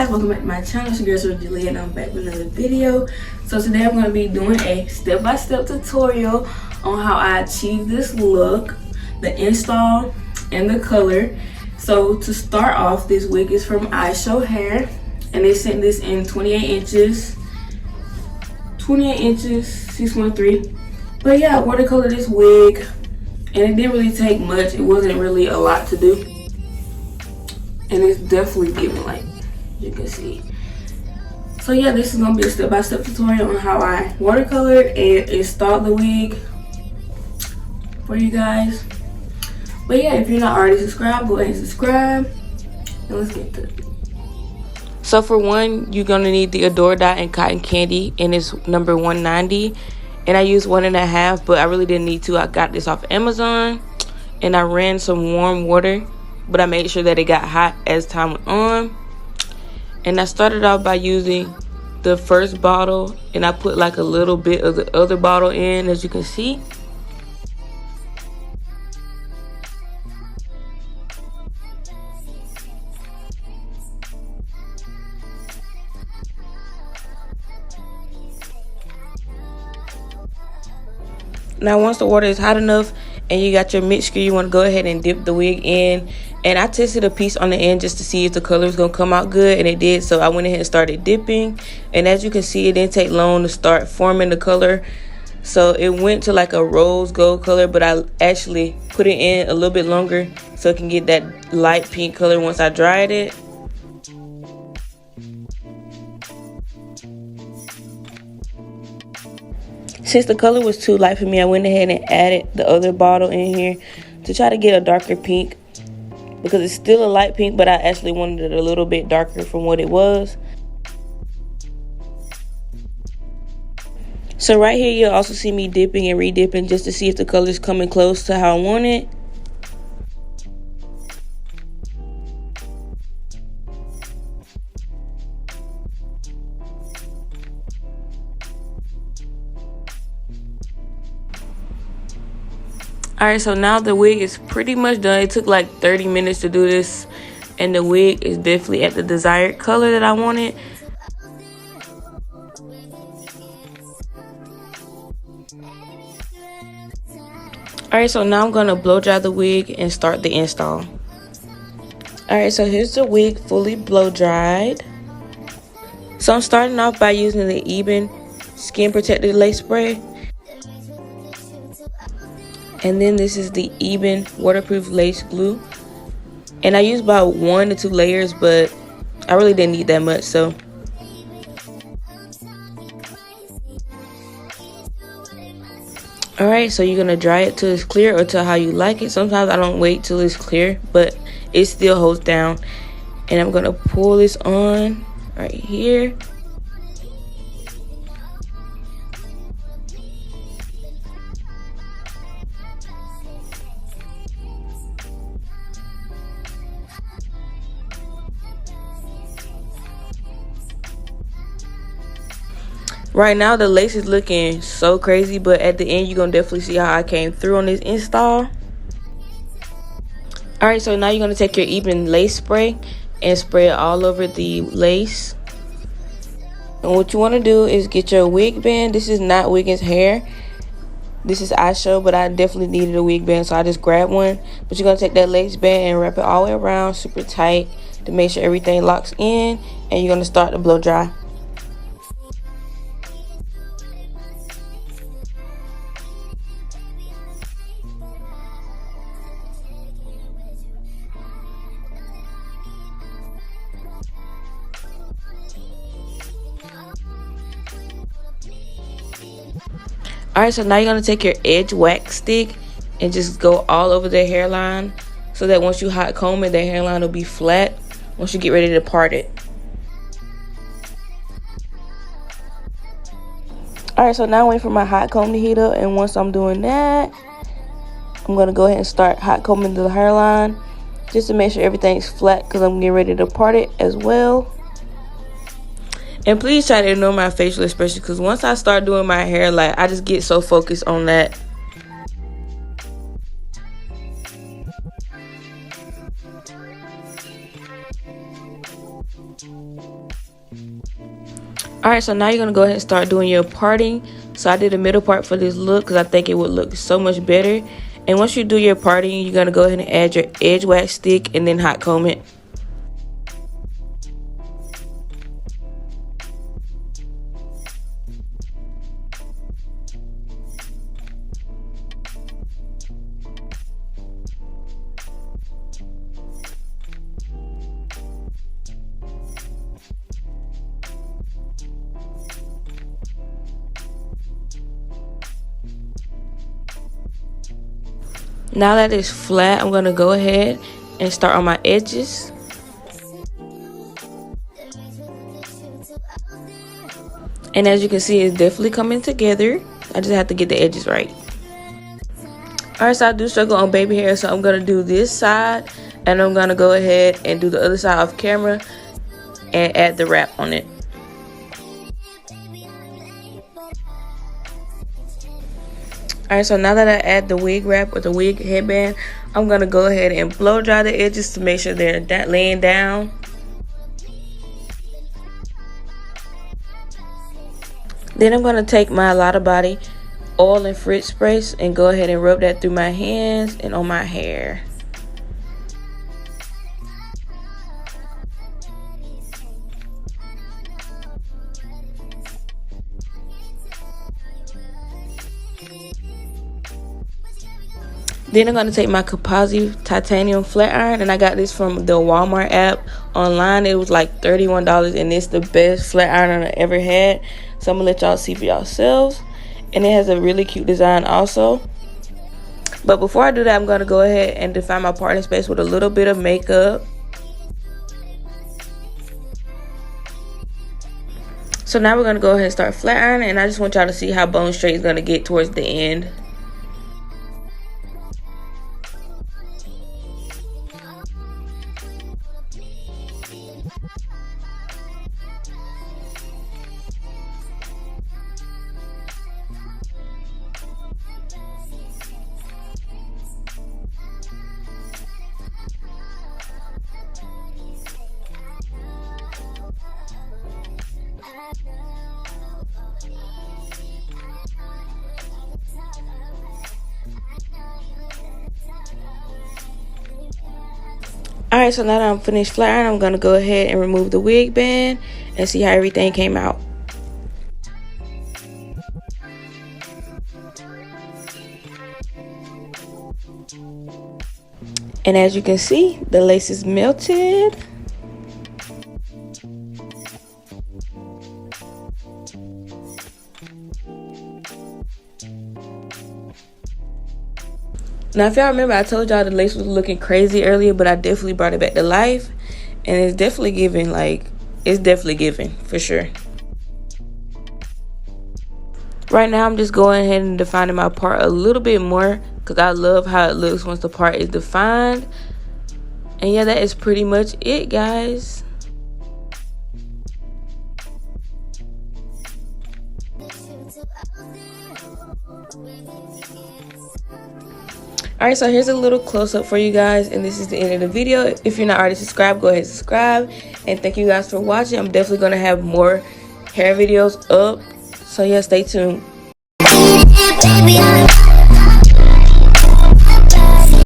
guys, welcome back to my channel. It's your girl Julie and I'm back with another video. So today I'm going to be doing a step-by-step tutorial on how I achieve this look, the install, and the color. So to start off, this wig is from iShow Hair and they sent this in 28 inches 613. But yeah, I watercolored this wig and it didn't really take much. It wasn't really a lot to do. And it's definitely giving, like you can see. So yeah, this is gonna be a step-by-step tutorial on how I watercolored and installed the wig for you guys. But yeah, if you're not already subscribed, go ahead and subscribe and let's get to it. So for one, you're gonna need the Adore Dot and Cotton Candy, and it's number 190. And I used 1.5, but I really didn't need to. I got this off Amazon and I ran some warm water, but I made sure that it got hot as time went on. And I started off by using the first bottle and I put like a little bit of the other bottle in, as you can see. Now once the water is hot enough and you got your mixture, you want to go ahead and dip the wig in. And I tested a piece on the end just to see if the color is going to come out good, and it did. So I went ahead and started dipping, and as you can see, it didn't take long to start forming the color. So it went to like a rose gold color, but I actually put it in a little bit longer so it can get that light pink color once I dried it. Since the color was too light for me, I went ahead and added the other bottle in here to try to get a darker pink, because it's still a light pink, but I actually wanted it a little bit darker from what it was. So right here, you'll also see me dipping and re-dipping just to see if the color is coming close to how I want it. Alright, so now the wig is pretty much done. It took like 30 minutes to do this, and the wig is definitely at the desired color that I wanted. Alright, so now I'm going to blow dry the wig and start the install. Alright, so here's the wig fully blow dried. So I'm starting off by using the Eben Skin Protected Lace Spray. And then this is the Eben Waterproof Lace Glue. And I used about 1 to 2 layers, but I really didn't need that much, so. Alright, so you're going to dry it till it's clear or till how you like it. Sometimes I don't wait till it's clear, but it still holds down. And I'm going to pull this on right here. Right now the lace is looking so crazy, but at the end you're gonna definitely see how I came through on this install. Alright, so now you're gonna take your Eben lace spray and spray it all over the lace. And what you want to do is get your wig band. This is not Wiggins hair, this is iShow, but I definitely needed a wig band, so I just grabbed one. But you're gonna take that lace band and wrap it all the way around super tight to make sure everything locks in, and you're gonna start to blow dry. Alright, so now you're going to take your edge wax stick and just go all over the hairline, so that once you hot comb it, the hairline will be flat once you get ready to part it. Alright, so now I'm waiting for my hot comb to heat up, and once I'm doing that, I'm going to go ahead and start hot combing the hairline just to make sure everything's flat, because I'm getting ready to part it as well. And please try to ignore my facial expression, because once I start doing my hair, like, I just get so focused on that. Alright, so now you're going to go ahead and start doing your parting. So I did the middle part for this look because I think it would look so much better. And once you do your parting, you're going to go ahead and add your edge wax stick and then hot comb it. Now that it's flat, I'm going to go ahead and start on my edges. And as you can see, it's definitely coming together. I just have to get the edges right. Alright, so I do struggle on baby hair, so I'm going to do this side. And I'm going to go ahead and do the other side off camera and add the wrap on it. Alright, so now that I add the wig wrap or the wig headband, I'm going to go ahead and blow dry the edges to make sure they're laying down. Then I'm going to take my Lotta Body oil and frizz spray and go ahead and rub that through my hands and on my hair. Then I'm going to take my Kapazi titanium flat iron, and I got this from the Walmart app online. It was like $31, and it's the best flat iron I ever had. So I'm going to let y'all see for yourselves. And it has a really cute design also. But before I do that, I'm going to go ahead and define my parting space with a little bit of makeup. So now we're going to go ahead and start flat ironing, and I just want y'all to see how bone straight is going to get towards the end. Alright, so now that I'm finished flat ironing, I'm going to go ahead and remove the wig band and see how everything came out. And as you can see, the lace is melted. Now, if y'all remember, I told y'all the lace was looking crazy earlier, but I definitely brought it back to life. And it's definitely giving, it's definitely giving, for sure. Right now, I'm just going ahead and defining my part a little bit more, because I love how it looks once the part is defined. And yeah, that is pretty much it, guys. Alright, so here's a little close-up for you guys, and this is the end of the video. If you're not already subscribed, go ahead and subscribe. And thank you guys for watching. I'm definitely going to have more hair videos up. So yeah, stay tuned.